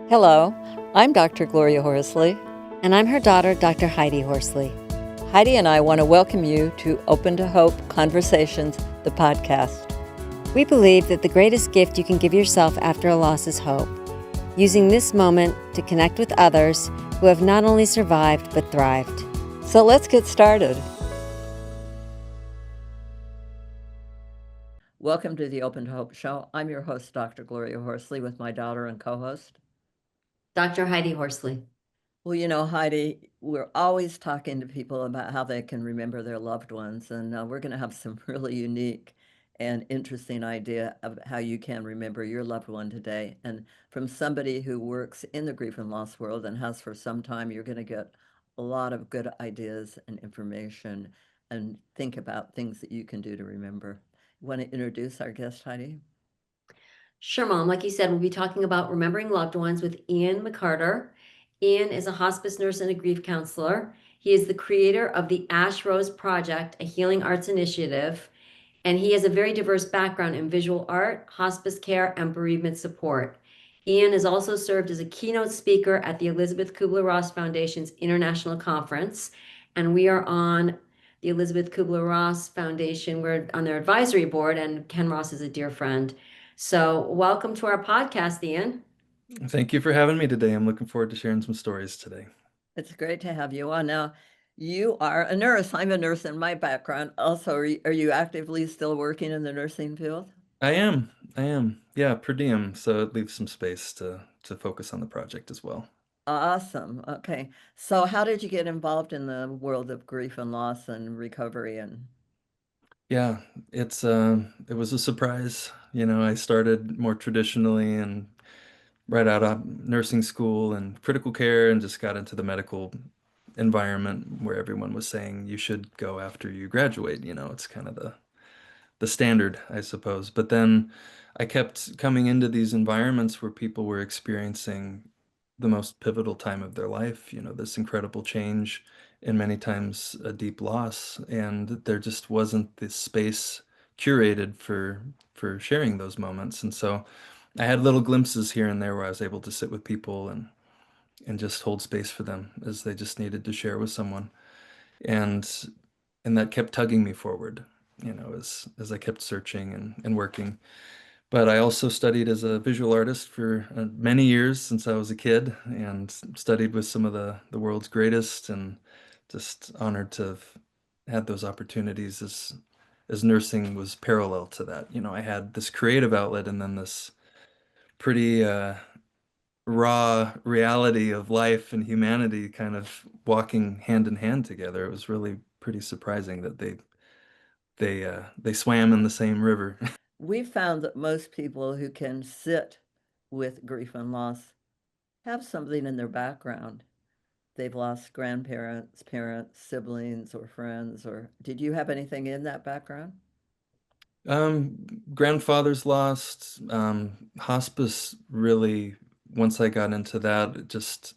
Hello, I'm Dr. Gloria Horsley. And I'm her daughter, Dr. Heidi Horsley. Heidi and I want to welcome you to Open to Hope Conversations, the podcast. We believe that the greatest gift you can give yourself after a loss is hope, using this moment to connect with others who have not only survived but thrived. So let's get started. Welcome to the Open to Hope Show. I'm your host, Dr. Gloria Horsley, with my daughter and co-host, Dr. Heidi Horsley. Well, Heidi, we're always talking to people about how they can remember their loved ones, and we're going to have some really unique and interesting idea of how you can remember your loved one today. And from somebody who works in the grief and loss world and has for some time, you're going to get a lot of good ideas and information and think about things that you can do to remember. You want to introduce our guest, Heidi? Sure, Mom. Like you said, we'll be talking about remembering loved ones with Ian McCartor. Ian is a hospice nurse and a grief counselor. He is the creator of the Ash Rose Project, a healing arts initiative, and he has a very diverse background in visual art, hospice care, and bereavement support. Ian has also served as a keynote speaker at the Elizabeth Kubler-Ross Foundation's International Conference, and we are on the Elizabeth Kubler-Ross Foundation. We're on their advisory board, and Ken Ross is a dear friend. So welcome to our podcast, Ian. Thank you for having me today. I'm looking forward to sharing some stories today. It's great to have you on. Now, you are a nurse. I'm a nurse in my background. Also, are you actively still working in the nursing field? I am. Yeah, per diem, so it leaves some space to focus on the project as well. Awesome. Okay. So how did you get involved in the world of grief and loss and recovery and Yeah, it was a surprise. I started more traditionally and right out of nursing school and critical care and just got into the medical environment where everyone was saying you should go after you graduate. It's kind of the standard, I suppose. But then I kept coming into these environments where people were experiencing the most pivotal time of their life, this incredible change and many times a deep loss. And there just wasn't this space curated for sharing those moments. And so I had little glimpses here and there where I was able to sit with people and just hold space for them as they just needed to share with someone. And and that kept tugging me forward, as I kept searching and working. But I also studied as a visual artist for many years since I was a kid and studied with some of the world's greatest and just honored to have had those opportunities as nursing was parallel to that. I had this creative outlet and then this pretty raw reality of life and humanity kind of walking hand in hand together. It was really pretty surprising that they swam in the same river. we found that most people who can sit with grief and loss have something in their background. They've lost grandparents, parents, siblings, or friends, or did you have anything in that background? Um, Grandfather's lost. Hospice really, once I got into that, it just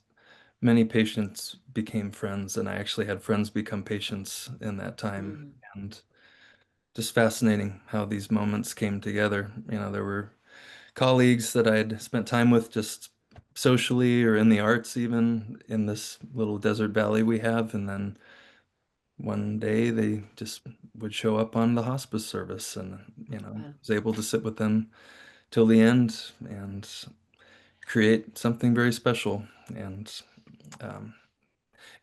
many patients became friends, and I actually had friends become patients in that time. Mhm. And just fascinating how these moments came together. There were colleagues that I'd spent time with just socially or in the arts, even in this little desert valley we have, and then one day they just would show up on the hospice service and Wow. was able to sit with them till the end and create something very special. And um,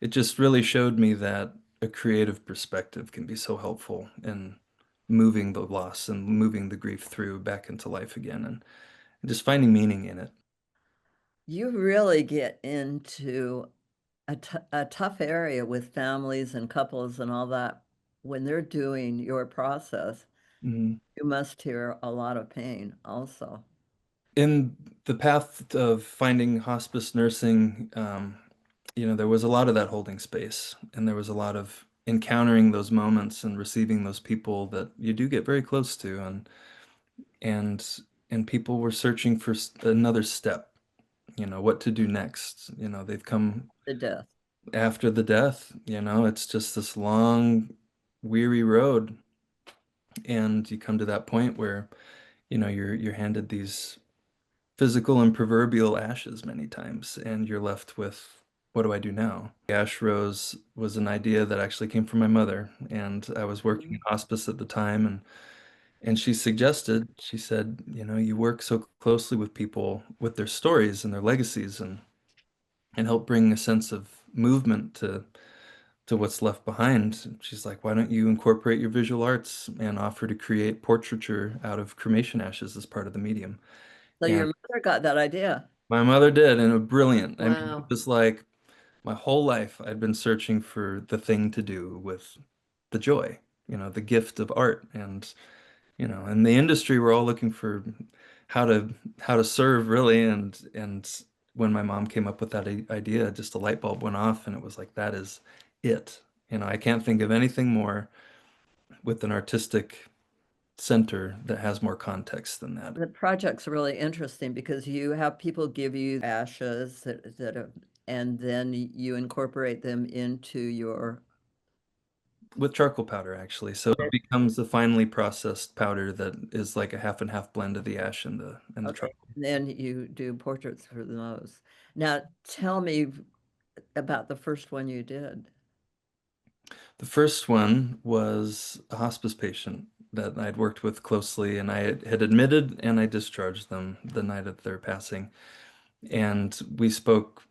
it just really showed me that a creative perspective can be so helpful in moving the loss and moving the grief through back into life again and just finding meaning in it. You really get into a tough area with families and couples and all that. When they're doing your process, Mhm. you must hear a lot of pain also. In the path of finding hospice nursing, there was a lot of that holding space, and there was a lot of encountering those moments and receiving those people that you do get very close to, and and people were searching for another step, what to do next. They've come The death. after the death, it's just this long, weary road, and you come to that point where, you're handed these physical and proverbial ashes many times, and you're left with, what do I do now? The ash rose was an idea that actually came from my mother, and I was working in Mhm. hospice at the time, and she suggested, she said, you work so closely with people with their stories and their legacies, and help bring a sense of movement to what's left behind. She's like, why don't you incorporate your visual arts and offer to create portraiture out of cremation ashes as part of the medium? So your And mother got that idea. my mother did, and it was brilliant. I mean, it Wow. was like my whole life I'd been searching for the thing to do with the joy, the gift of art. And in the industry, we're all looking for how to how to serve really. And when my mom came up with that idea, just a light bulb went off, and it was like, that is it. I can't think of anything more with an artistic center that has more context than that. The project's really interesting because you have people give you ashes and then you incorporate them into your, With charcoal powder, actually. So it becomes a finely processed powder that is like a half and half blend of the ash and the okay, charcoal. and then you do portraits for those. Now, tell me about the first one you did. The first one was a hospice patient that I'd worked with closely, and I had admitted and I discharged them the night of their passing. And we spoke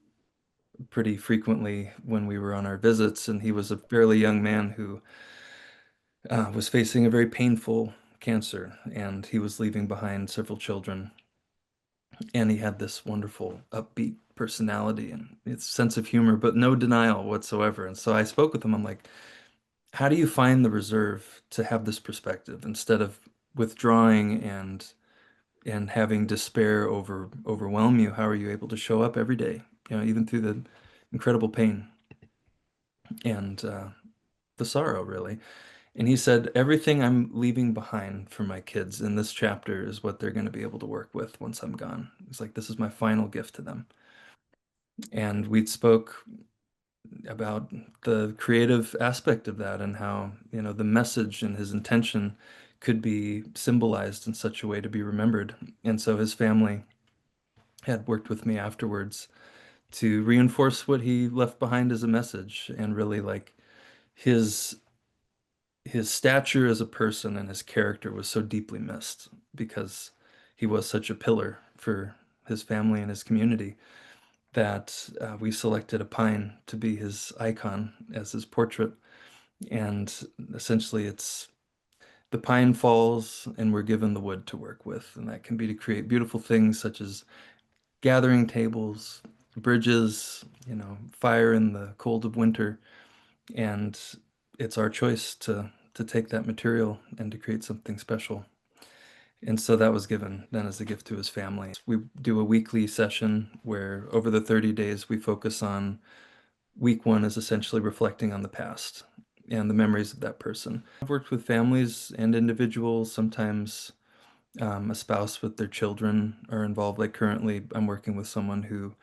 pretty frequently when we were on our visits, and he was a fairly young man who was facing a very painful cancer, and he was leaving behind several children. And he had this wonderful, upbeat personality and its sense of humor, but no denial whatsoever. And so I spoke with him. I'm like, how do you find the reserve to have this perspective instead of withdrawing and having despair overwhelm you? How are you able to show up every day, even through the incredible pain and the sorrow, really? And he said, everything I'm leaving behind for my kids in this chapter is what they're going to be able to work with once I'm gone. It's like, this is my final gift to them. And we spoke about the creative aspect of that and how, the message and his intention could be symbolized in such a way to be remembered. And so his family had worked with me afterwards to reinforce what he left behind as a message, and really like his his stature as a person and his character was so deeply missed because he was such a pillar for his family and his community that we selected a pine to be his icon as his portrait. And essentially, it's the pine falls, and we're given the wood to work with. And that can be to create beautiful things such as gathering tables, bridges, fire in the cold of winter. And it's our choice to take that material and to create something special. And so that was given then as a gift to his family. We do a weekly session where over the 30 days we focus on week one is essentially reflecting on the past and the memories of that person. I've worked with families and individuals, sometimes a spouse with their children are involved. Like currently, I'm working with someone who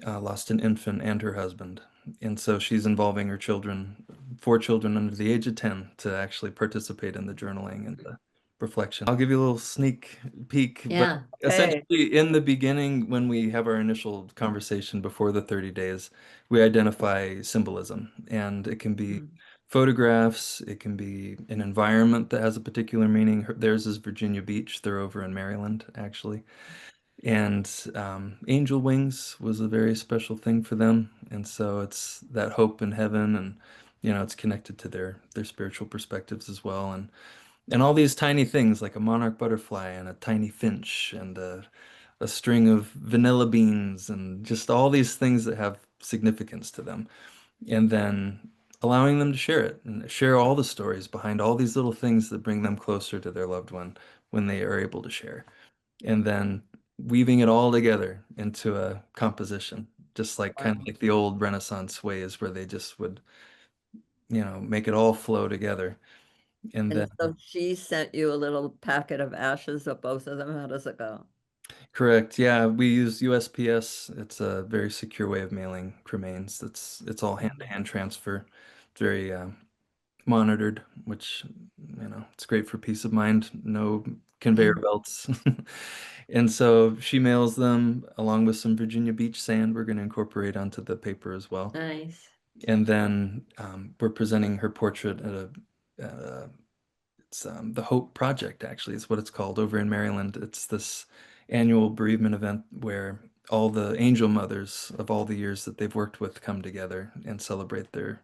lost an infant and her husband. And so she's involving her children, 4 children under the age of 10, to actually participate in the journaling and the reflection. I'll give you a little sneak peek, but Yeah. Okay. essentially, in the beginning, when we have our initial conversation before the 30 days, we identify symbolism, and it can be Mm. photographs, it can be an environment that has a particular meaning. Theirs is Virginia Beach. They're over in Maryland, actually. And angel wings was a very special thing for them. And so it's that hope in heaven, and it's connected to their spiritual perspectives as well. And all these tiny things like a monarch butterfly and a tiny finch and a string of vanilla beans and just all these things that have significance to them. And then allowing them to share it and share all the stories behind all these little things that bring them closer to their loved one when they are able to share, and then weaving it all together into a composition, just like kind of Wow. like the old Renaissance ways where they just would, make it all flow together. And And then, so she sent you a little packet of ashes of both of them. How does it go? correct, yeah, we use USPS. It's a very secure way of mailing cremains. It's all hand-to-hand transfer. It's very monitored, which, it's great for peace of mind. No conveyor belts. And so she mails them along with some Virginia Beach sand we're going to incorporate onto the paper as well. Nice. And then we're presenting her portrait at it's the Hope Project, actually, is what it's called over in Maryland. It's this annual bereavement event where all the angel mothers of all the years that they've worked with come together and celebrate their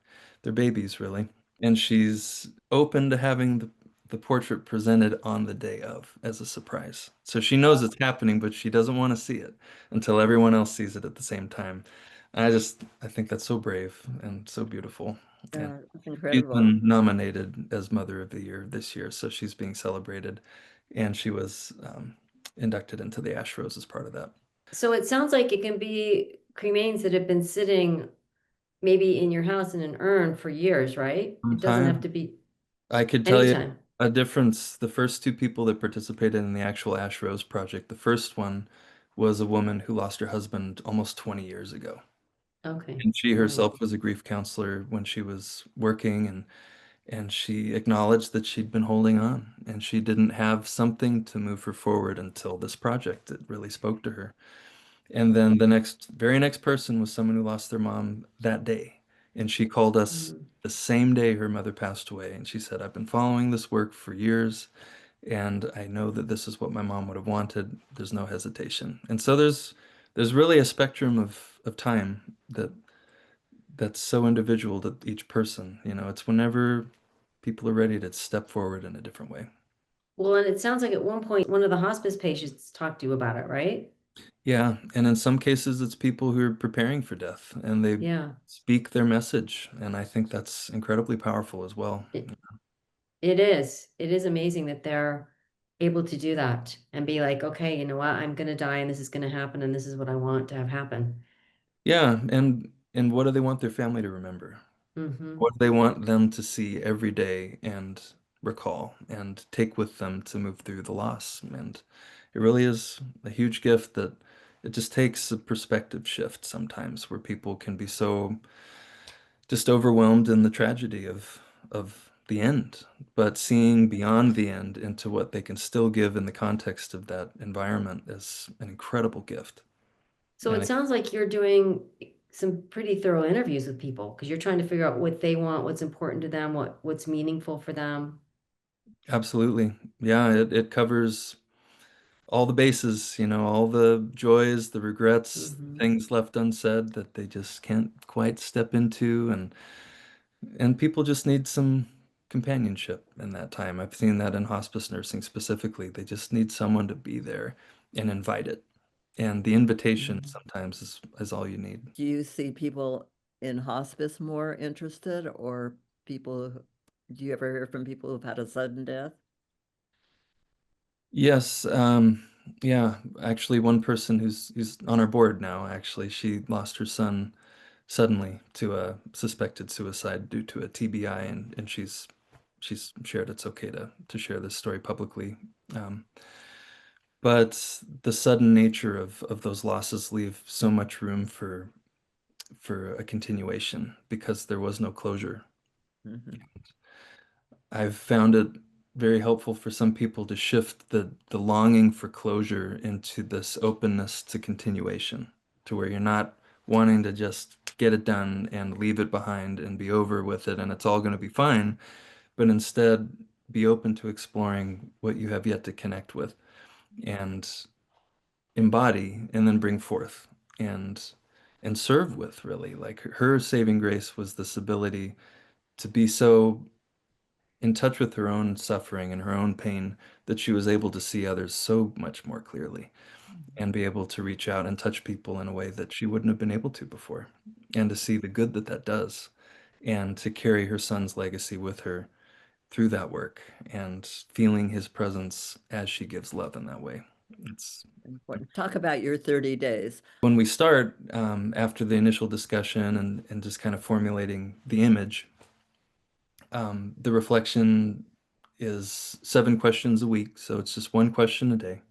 babies, really. And she's open to having the portrait presented on the day of as a surprise. So she knows it's happening, but she doesn't want to see it until everyone else sees it at the same time. I think that's so brave and so beautiful. And Yeah, it's she's incredible. been nominated as Mother of the Year this year, so she's being celebrated, and she was inducted into the Ash Rose as part of that. So it sounds like it can be cremains that have been sitting maybe in your house in an urn for years, right? It doesn't have Sometime to be I could tell you anytime. a difference. The first two people that participated in the actual Ash Rose project, the first one was a woman who lost her husband almost 20 years ago. Okay. And she Wow. herself was a grief counselor when she was working, and she acknowledged that she'd been holding on and she didn't have something to move her forward until this project. It really spoke to her. And then the very next person was someone who lost their mom that day. And she called us Mm. the same day her mother passed away. And she said, I've been following this work for years, and I know that this is what my mom would have wanted. There's no hesitation. And so there's really a spectrum of time that's so individual to each person. It's whenever people are ready to step forward in a different way. Well, and it sounds like at one point one of the hospice patients talked to you about it, right? Yeah, and in some cases, it's people who are preparing for death and they Yeah. speak their message. And I think that's incredibly powerful as well. It, it is. It is amazing that they're able to do that and be like, okay, you know what? I'm going to die and this is going to happen and this is what I want to have happen. Yeah, and what do they want their family to remember? Hmm. What do they want them to see every day and recall and take with them to move through the loss? And it really is a huge gift that it just takes a perspective shift sometimes where people can be so just overwhelmed in the tragedy of the end, but seeing beyond the end into what they can still give in the context of that environment is an incredible gift. So And it sounds like you're doing some pretty thorough interviews with people because you're trying to figure out what they want, what's important to them, what's meaningful for them. absolutely, yeah, it covers all the bases, all the joys, the regrets, Hmm. things left unsaid that they just can't quite step into, and people just need some companionship in that time. I've seen that in hospice nursing specifically. They just need someone to be there and invite it. And the invitation Mhm. sometimes is all you need. Do you see people in hospice more interested, or do you ever hear from people who've had a sudden death? Yes, yeah, actually one person who's on our board now, actually, she lost her son suddenly to a suspected suicide due to a TBI, and she's shared it's okay to share this story publicly. Um, but the sudden nature of those losses leave so much room for a continuation because there was no closure. Mhm. I've found it very helpful for some people to shift the longing for closure into this openness to continuation, to where you're not wanting to just get it done and leave it behind and be over with it and it's all going to be fine, but instead be open to exploring what you have yet to connect with and embody and then bring forth and and serve with, really. Like her saving grace was this ability to be so in touch with her own suffering and her own pain that she was able to see others so much more clearly and be able to reach out and touch people in a way that she wouldn't have been able to before, and to see the good that that does, and to carry her son's legacy with her through that work and feeling his presence as she gives love in that way. It's Important. Talk about your 30 days. when we start, after the initial discussion and just kind of formulating the image. The reflection is 7 questions a week, so it's just one question a day.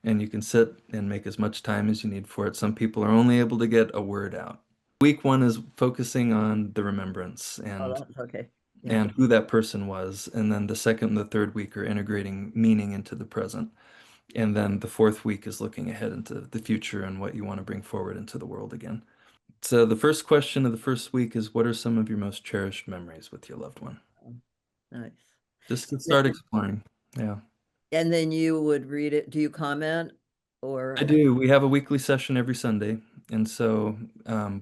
And you can sit and make as much time as you need for it. Some people are only able to get a word out. Week one is focusing on the remembrance Oh, and that's okay. Yeah. and who that person was. And then the second and the third week are integrating meaning into the present. And then the fourth week is looking ahead into the future and what you want to bring forward into the world again. So the first question of the first week is, what are some of your most cherished memories with your loved one? Nice. Just to Th- start exploring. Yeah. And then you would read it. Do you comment I or do. We have a weekly session every Sunday. And so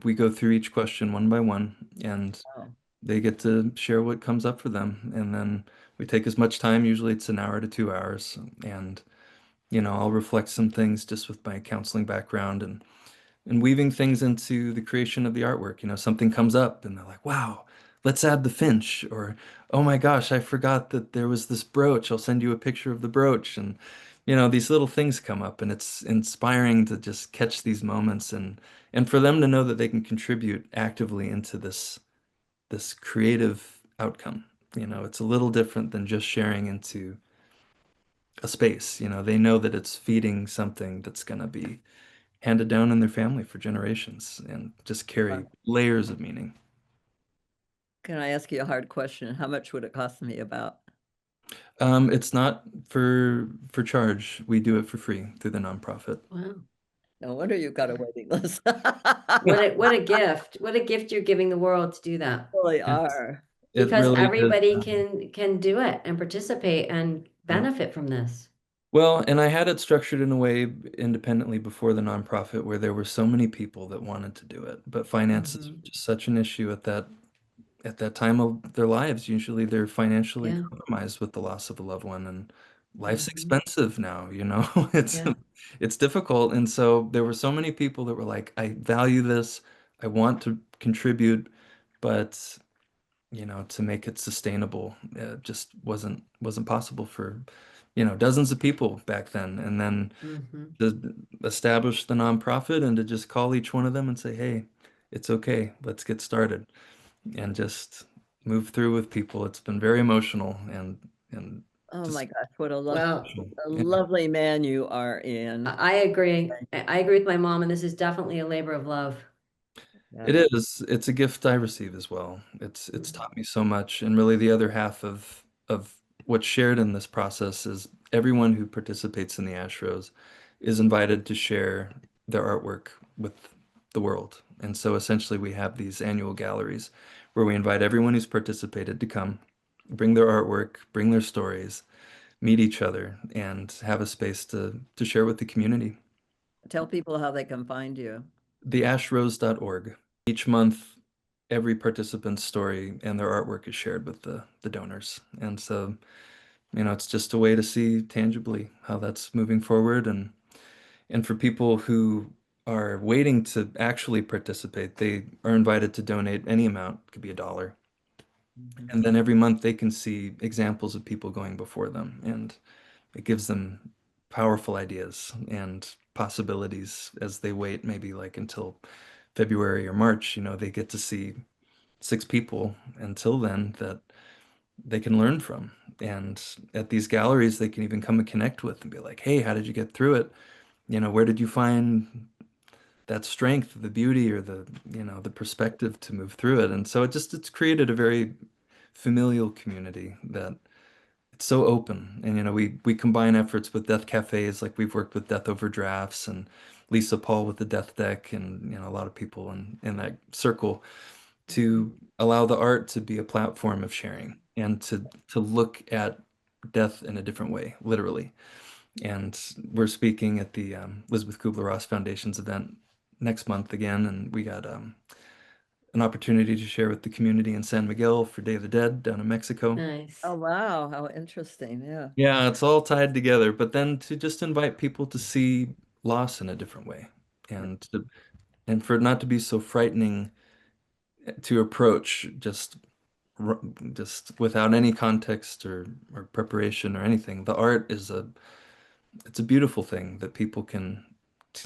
we go through each question one by one, and oh, they get to share what comes up for them. And then we take as much time, usually it's an hour to 2 hours. And, I'll reflect some things just with my counseling background and weaving things into the creation of the artwork. Something comes up and they're like, wow, let's add the finch. Or, oh my gosh, I forgot that there was this brooch. I'll send you a picture of the brooch. And, these little things come up, and it's inspiring to just catch these moments and for them to know that they can contribute actively into this creative outcome. It's a little different than just sharing into a space. They know that it's feeding something that's going to be handed down in their family for generations and just carry well, layers of meaning. can I ask you a hard question? How much would it cost me about? It's not for charge. We do it for free through the nonprofit. Wow. No wonder you've got a waiting list. What a gift. What a gift you're giving the world to do that. Really It's, are. it Because really is. everybody can do it and participate and Yeah. benefit from this. Well, and I had it structured in a way independently before the nonprofit where there were so many people that wanted to do it, but finances Mhm. were just such an issue at that time of their lives. Usually they're financially Yeah. compromised with the loss of a loved one, and life's Hmm. expensive now, It's Yeah. it's difficult. And so there were so many people that were like, I value this, I want to contribute, but to make it sustainable, just wasn't possible for, dozens of people back then. And then Hmm. to establish the nonprofit and to just call each one of them and say, hey, it's okay, let's get started and just move through with people. It's been very emotional and Oh my just gosh, what Well, special. a Yeah. lovely man you are, I Ian. I agree. I agree with my mom, and this is definitely a labor of love. It Yeah. is. It's a gift I receive as well. It's taught me so much, and really the other half of what's shared in this process is everyone who participates in the Astros is invited to share their artwork with the world. And so essentially we have these annual galleries where we invite everyone who's participated to come, bring their artwork, bring their stories, meet each other, and have a space to share with the community. Tell people how they can find you. Theashrose.org. Each month, every participant's story and their artwork is shared with the donors. And so, it's just a way to see tangibly how that's moving forward. And for people who are waiting to actually participate, they are invited to donate any amount, it could be $1. Mhm. And then every month they can see examples of people going before them. And it gives them powerful ideas and possibilities as they wait, maybe like until February or March. They get to see 6 people until then that they can learn from. And at these galleries, they can even come and connect with and be like, hey, how did you get through it? Where did you find that strength, the beauty, or the perspective to move through it? And so it's created a very familial community that it's so open. And we combine efforts with death cafes, like we've worked with Death Over Drafts and Lisa Paul with the Death Deck, and a lot of people in that circle to allow the art to be a platform of sharing and to look at death in a different way, literally. And we're speaking at the Elizabeth Kubler-Ross Foundation's event next month again, and we got an opportunity to share with the community in San Miguel for Day of the Dead down in Mexico. Nice. Oh, wow, how interesting. Yeah. Yeah, it's all tied together, but then to just invite people to see loss in a different way and for it not to be so frightening to approach just without any context or preparation or anything. The art is it's a beautiful thing that people can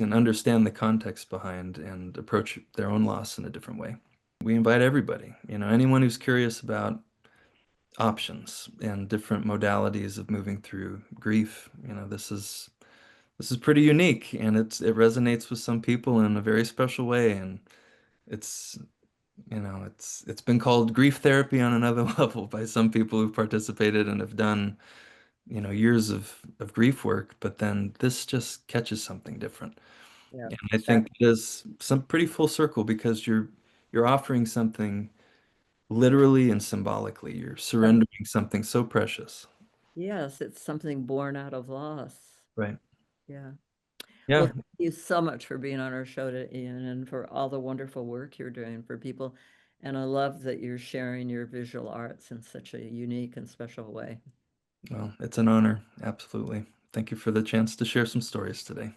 understand the context behind and approach their own loss in a different way. We invite everybody, anyone who's curious about options and different modalities of moving through grief. This is pretty unique, and it resonates with some people in a very special way, and it's It's been called grief therapy on another level by some people who've participated and have done, years of grief work, but then this just catches something different. Yeah. And I think it is some pretty full circle because you're offering something literally and symbolically. You're surrendering something so precious. Yes, it's something born out of loss. Right. Yeah. Well, Yeah. thank you so much for being on our show today, Ian, and for all the wonderful work you're doing for people. And I love that you're sharing your visual arts in such a unique and special way. Well, it's an honor. Absolutely. Thank you for the chance to share some stories today.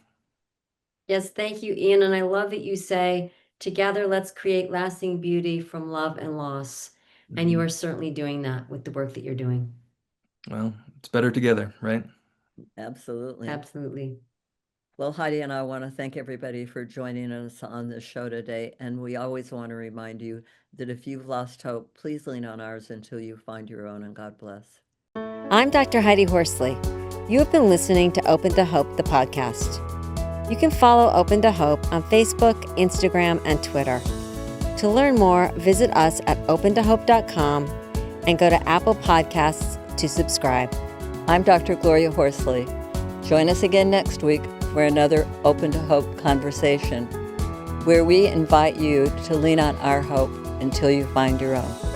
Yes, thank you, Ian. And I love that you say, together, let's create lasting beauty from love and loss. And you Mhm. are certainly doing that with the work that you're doing. Well, it's better together, right? Absolutely. Absolutely. Well, Heidi and I want to thank everybody for joining us on this show today. And we always want to remind you that if you've lost hope, please lean on ours until you find your own, and God bless. I'm Dr. Heidi Horsley. You have been listening to Open to Hope, the podcast. You can follow Open to Hope on Facebook, Instagram, and Twitter. To learn more, visit us at opentohope.com and go to Apple Podcasts to subscribe. I'm Dr. Gloria Horsley. Join us again next week for another Open to Hope conversation, where we invite you to lean on our hope until you find your own.